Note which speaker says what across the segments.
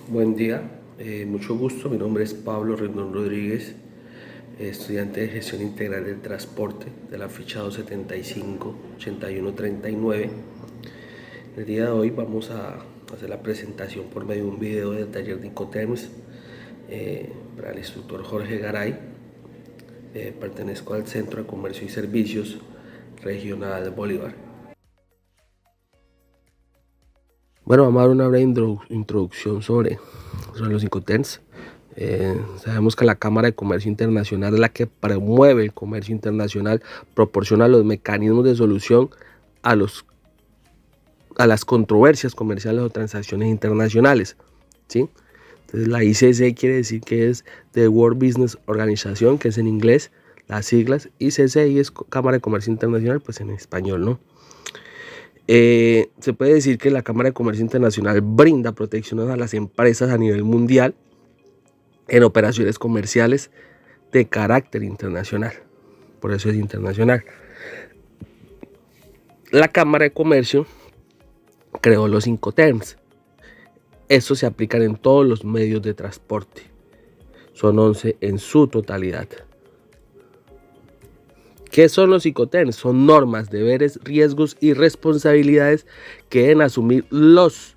Speaker 1: Buen día, mucho gusto. Mi nombre es Pablo Rendón Rodríguez, estudiante de Gestión Integral del Transporte de la ficha 275-8139. El día de hoy vamos a hacer la presentación por medio de un video del taller de Incoterms para el instructor Jorge Garay. Pertenezco al Centro de Comercio y Servicios Regional Bolívar. Bueno, vamos a dar una breve introducción sobre los Incoterms. Sabemos que la Cámara de Comercio Internacional es la que promueve el comercio internacional, proporciona los mecanismos de solución a las controversias comerciales o transacciones internacionales, ¿sí? Entonces la ICC quiere decir que es The World Business Organization, que es en inglés, las siglas, y CCI es Cámara de Comercio Internacional, pues en español, ¿no? Se puede decir que la Cámara de Comercio Internacional brinda protecciones a las empresas a nivel mundial en operaciones comerciales de carácter internacional. Por eso es internacional. La Cámara de Comercio creó los Incoterms. Estos se aplican en todos los medios de transporte. Son 11 en su totalidad. ¿Qué son los Incoterms? Son normas, deberes, riesgos y responsabilidades que deben asumir los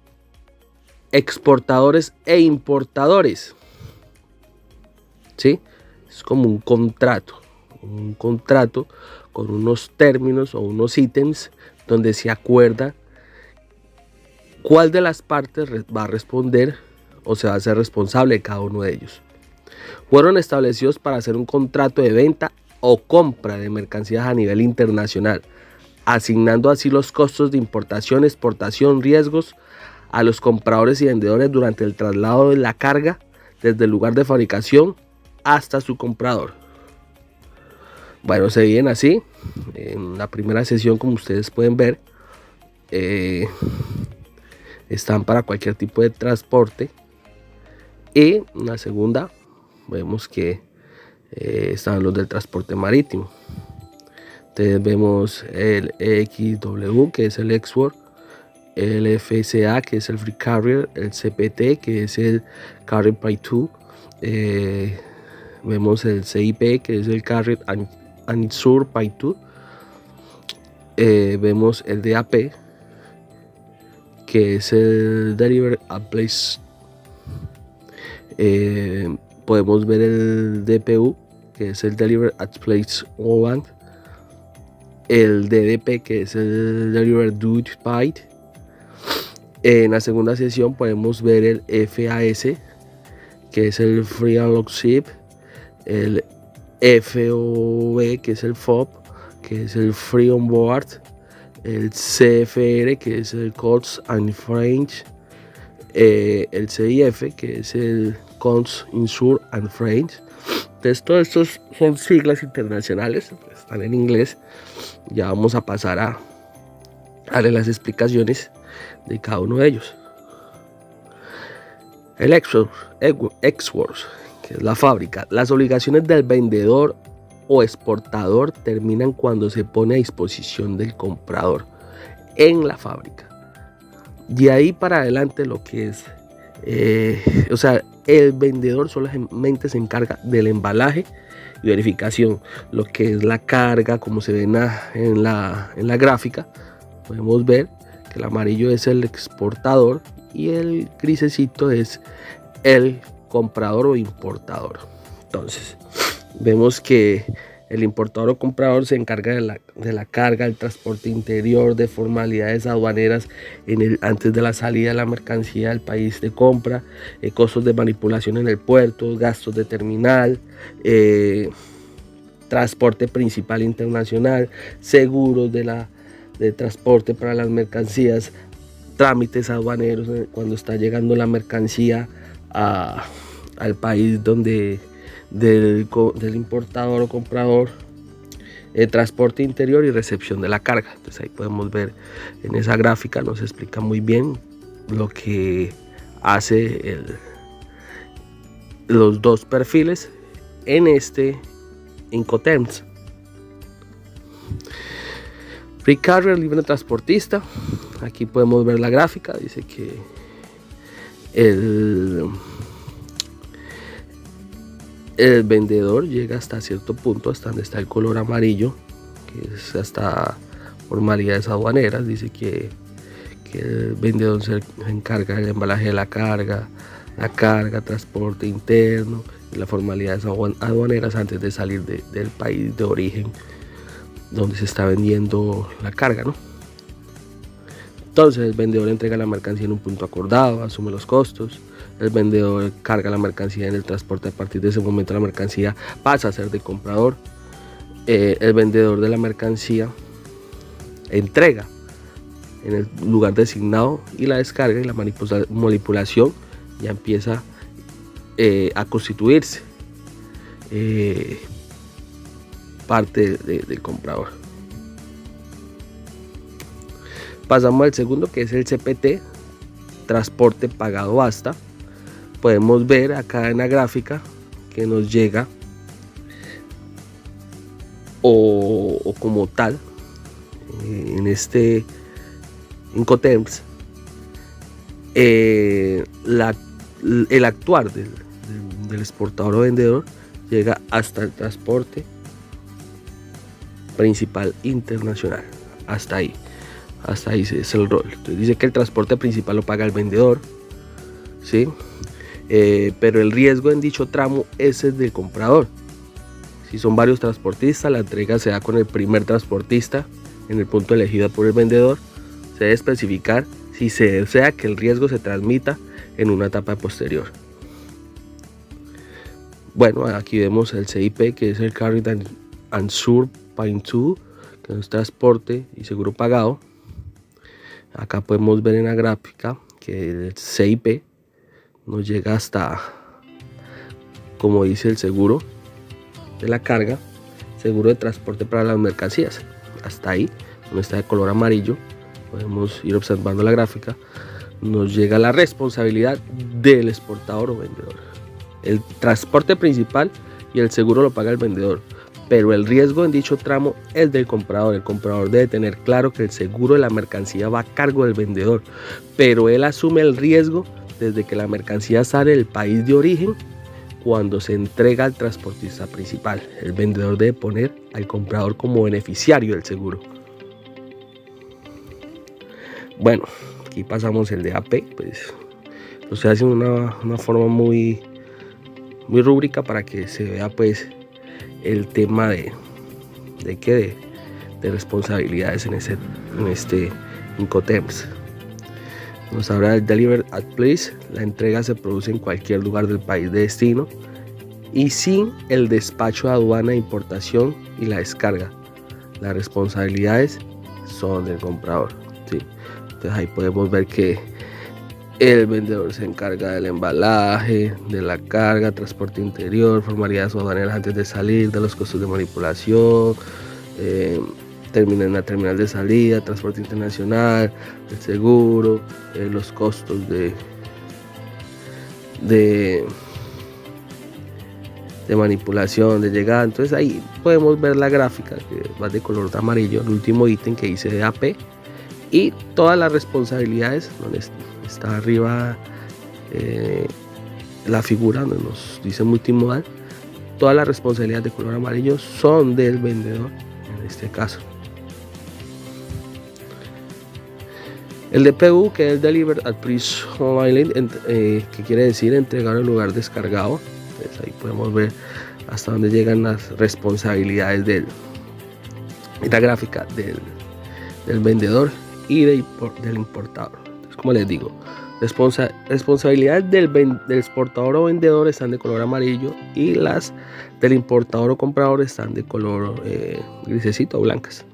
Speaker 1: exportadores e importadores. ¿Sí? Es como un contrato con unos términos o unos ítems donde se acuerda cuál de las partes va a responder o se va a hacer responsable de cada uno de ellos. Fueron establecidos para hacer un contrato de venta o compra de mercancías a nivel internacional, asignando así los costos de importación, exportación, riesgos a los compradores y vendedores durante el traslado de la carga desde el lugar de fabricación hasta su comprador. Bueno, se dividen así. En la primera sesión, como ustedes pueden ver, están para cualquier tipo de transporte, y en la segunda vemos que están los del transporte marítimo. Entonces vemos el EXW, que es el Export, el FCA, que es el Free Carrier, el CPT, que es el Carrier by Two, vemos el CIP, que es el Carrier and Insure by Two, vemos el DAP, que es el Deliver at Place. Podemos ver el DPU, que es el Deliver at Place One, el DDP, que es el Deliver Duty Paid. En la segunda sesión podemos ver el FAS, que es el Free Unlock Ship, el FOB, que es el FOB, que es el Free On Board, el CFR, que es el Costs and Freight, el CIF, que es el Costs, Insure and Freight. Entonces todos estos son siglas internacionales, están en inglés. Ya vamos a pasar a darle las explicaciones de cada uno de ellos. El Export, que es la fábrica. Las obligaciones del vendedor o exportador terminan cuando se pone a disposición del comprador en la fábrica. De ahí para adelante lo que es, el vendedor solamente se encarga del embalaje y verificación. Lo que es la carga, como se ve en la gráfica, podemos ver que el amarillo es el exportador y el grisecito es el comprador o importador. Entonces vemos que el importador o comprador se encarga de la carga, el transporte interior, de formalidades aduaneras antes de la salida de la mercancía del país de compra, costos de manipulación en el puerto, gastos de terminal, transporte principal internacional, seguros de transporte para las mercancías, trámites aduaneros cuando está llegando la mercancía al país del importador o comprador, transporte interior y recepción de la carga. Entonces ahí podemos ver en esa gráfica, nos explica muy bien lo que hace los dos perfiles en este Incoterms. Free Carrier, libre transportista. Aquí podemos ver la gráfica, dice que el vendedor llega hasta cierto punto, hasta donde está el color amarillo, que es hasta formalidades aduaneras. Dice que el vendedor se encarga del embalaje de la carga, transporte interno y las formalidades aduaneras antes de salir del país de origen donde se está vendiendo la carga, ¿no? Entonces el vendedor entrega la mercancía en un punto acordado, asume los costos. El vendedor carga la mercancía en el transporte. A partir de ese momento la mercancía pasa a ser del comprador. El vendedor de la mercancía entrega en el lugar designado y la descarga y la manipulación ya empieza a constituirse parte del comprador. Pasamos al segundo, que es el CPT, transporte pagado hasta. Podemos ver acá en la gráfica que nos llega o como tal en este Incoterms el actuar del exportador o vendedor llega hasta el transporte principal internacional. Hasta ahí es el rol. Entonces dice que el transporte principal lo paga el vendedor, ¿sí? Pero el riesgo en dicho tramo es el del comprador. Si son varios transportistas, la entrega se da con el primer transportista en el punto elegido por el vendedor. Se debe especificar si se desea que el riesgo se transmita en una etapa posterior. Bueno, aquí vemos el CIP, que es el Carried and Sure Payment to, que es transporte y seguro pagado. Acá podemos ver en la gráfica que el CIP nos llega hasta, como dice el seguro de la carga, seguro de transporte para las mercancías. Hasta ahí, donde está de color amarillo, podemos ir observando la gráfica. Nos llega la responsabilidad del exportador o vendedor. El transporte principal y el seguro lo paga el vendedor, pero el riesgo en dicho tramo es del comprador. El comprador debe tener claro que el seguro de la mercancía va a cargo del vendedor, pero él asume el riesgo desde que la mercancía sale del país de origen cuando se entrega al transportista principal. El vendedor debe poner al comprador como beneficiario del seguro. Bueno, aquí pasamos el de AP, pues lo se hace de una forma muy rúbrica para que se vea pues el tema de responsabilidades en este Incoterms. Nos habla del Deliver at Place. La entrega se produce en cualquier lugar del país de destino y sin el despacho de aduana de importación y la descarga. Las responsabilidades son del comprador, ¿sí? Entonces ahí podemos ver que el vendedor se encarga del embalaje, de la carga, transporte interior, formalidades aduaneras antes de salir, de los costos de manipulación, en la terminal de salida, transporte internacional, el seguro, los costos de manipulación, de llegada. Entonces ahí podemos ver la gráfica que va de color amarillo, el último ítem que dice de AP, y todas las responsabilidades, donde está arriba la figura donde nos dice multimodal, todas las responsabilidades de color amarillo son del vendedor en este caso. El DPU, que es Deliver at Place Online, que quiere decir entregar en lugar descargado. Entonces ahí podemos ver hasta dónde llegan las responsabilidades de la gráfica del vendedor y del importador. Entonces, como les digo, responsabilidades del exportador o vendedor están de color amarillo y las del importador o comprador están de color grisecito o blancas.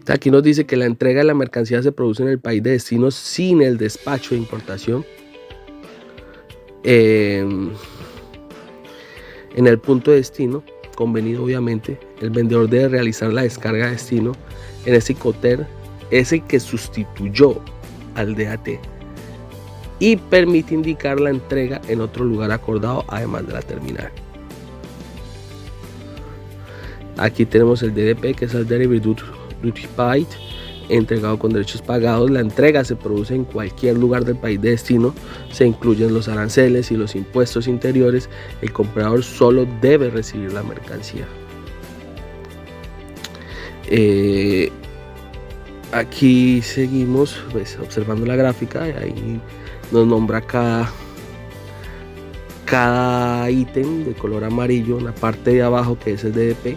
Speaker 1: Aquí nos dice que la entrega de la mercancía se produce en el país de destino sin el despacho de importación. En el punto de destino, convenido obviamente, el vendedor debe realizar la descarga de destino en ese Incoterms, ese que sustituyó al DAT, y permite indicar la entrega en otro lugar acordado además de la terminal. Aquí tenemos el DDP, que es el Delivery Duty Paid. entregado con derechos pagados. La entrega se produce en cualquier lugar del país de destino. Se incluyen los aranceles y los impuestos interiores. El comprador solo debe recibir la mercancía. Aquí seguimos pues, observando la gráfica. Ahí nos nombra cada ítem de color amarillo en la parte de abajo, que es el DDP,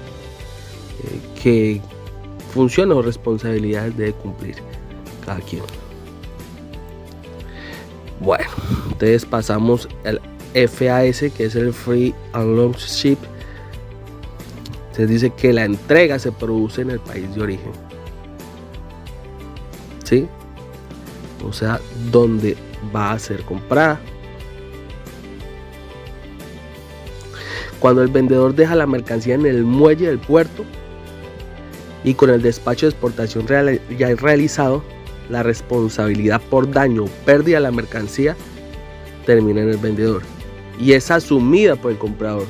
Speaker 1: que funciones o responsabilidades debe cumplir cada quien. Bueno, entonces pasamos al FAS, que es el Free and Launch Ship. Se dice que la entrega se produce en el país de origen, ¿sí? O sea, donde va a ser comprada. Cuando el vendedor deja la mercancía en el muelle del puerto y con el despacho de exportación ya realizado, la responsabilidad por daño o pérdida de la mercancía termina en el vendedor y es asumida por el comprador.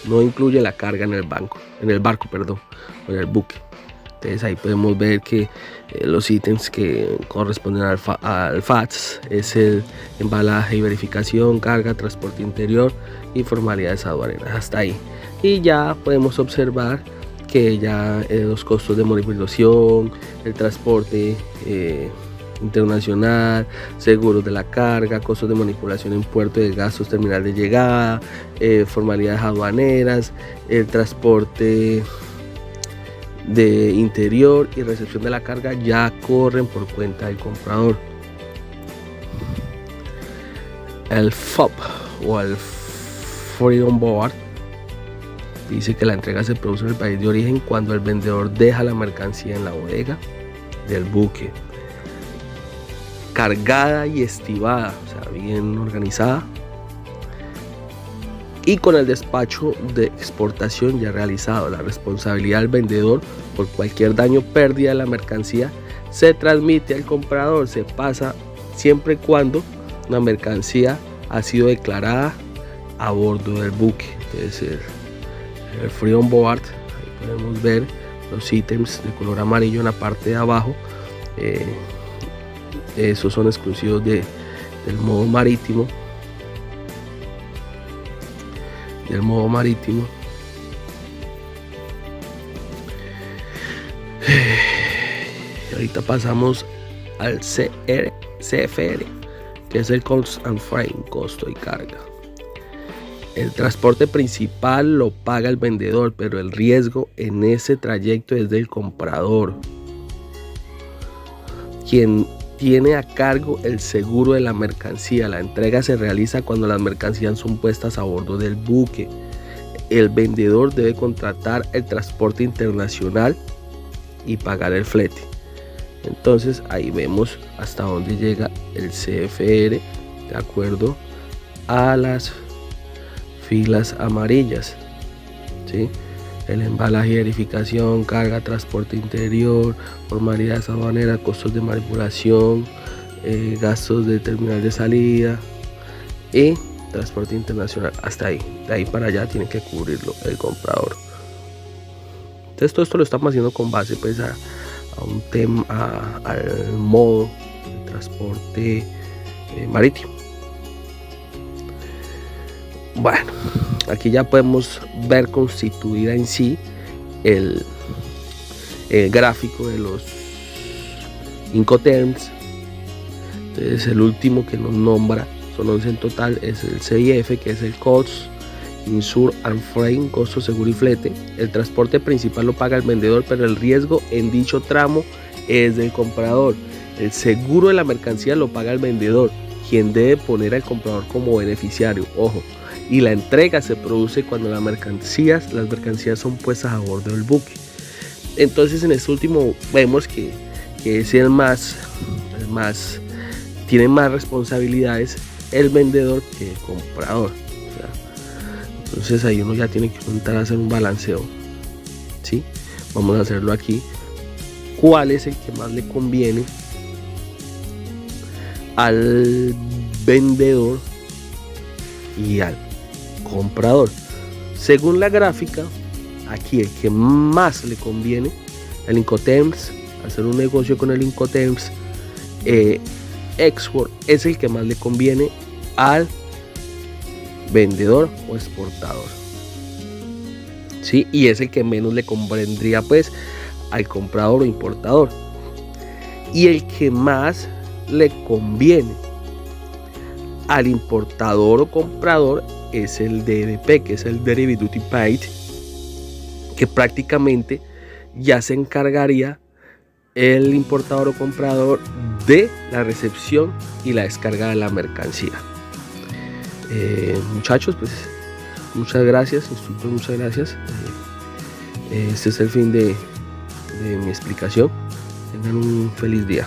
Speaker 1: No incluye la carga en el barco, o en el buque. Entonces ahí podemos ver que los ítems que corresponden al FATS es el embalaje y verificación, carga, transporte interior y formalidades aduaneras. Hasta ahí. Y ya podemos observar que ya los costos de manipulación, el transporte internacional, seguros de la carga, costos de manipulación en puerto de gastos terminal de llegada, formalidades aduaneras, el transporte de interior y recepción de la carga ya corren por cuenta del comprador. El FOB o el Free On Board dice que la entrega se produce en el país de origen cuando el vendedor deja la mercancía en la bodega del buque, cargada y estibada, o sea, bien organizada, y con el despacho de exportación ya realizado. La responsabilidad del vendedor por cualquier daño o pérdida de la mercancía se transmite al comprador. Se pasa siempre y cuando la mercancía ha sido declarada a bordo del buque. Entonces el Free On Board, ahí podemos ver los ítems de color amarillo en la parte de abajo. Esos son exclusivos del modo marítimo. Ahorita pasamos al CFR, que es el Cost and Freight, costo y carga. El transporte principal lo paga el vendedor, pero el riesgo en ese trayecto es del comprador, quien tiene a cargo el seguro de la mercancía. La entrega se realiza cuando las mercancías son puestas a bordo del buque. El vendedor debe contratar el transporte internacional y pagar el flete. Entonces ahí vemos hasta dónde llega el CFR de acuerdo a las filas amarillas, ¿sí? El embalaje y verificación, carga, transporte interior, formalidades aduaneras, costos de manipulación, gastos de terminal de salida y transporte internacional. Hasta ahí, de ahí para allá tiene que cubrirlo el comprador. Entonces todo esto lo estamos haciendo con base pues a un tema, al modo de transporte marítimo. Bueno, aquí ya podemos ver constituida en sí el gráfico de los Incoterms. Entonces el último que nos nombra, son 11 en total, es el CIF, que es el Cost, Insure and Freight, costo, seguro y flete. El transporte principal lo paga el vendedor, pero el riesgo en dicho tramo es del comprador. El seguro de la mercancía lo paga el vendedor, quien debe poner al comprador como beneficiario. Ojo. Y la entrega se produce cuando las mercancías son puestas a bordo del buque. Entonces en este último vemos que es el más tiene más responsabilidades el vendedor que el comprador. O sea, entonces ahí uno ya tiene que intentar hacer un balanceo, ¿sí? Vamos a hacerlo aquí. ¿Cuál es el que más le conviene al vendedor y al comprador? Según la gráfica, aquí el que más le conviene, el Incoterms, hacer un negocio con el Incoterms, export es el que más le conviene al vendedor o exportador, ¿sí? Y es el que menos le convendría pues al comprador o importador, y el que más le conviene al importador o comprador es el DDP, que es el Derivative Duty Paid, que prácticamente ya se encargaría el importador o comprador de la recepción y la descarga de la mercancía. Muchachos, pues muchas gracias, instructor, muchas gracias. Este es el fin de mi explicación. Tengan un feliz día.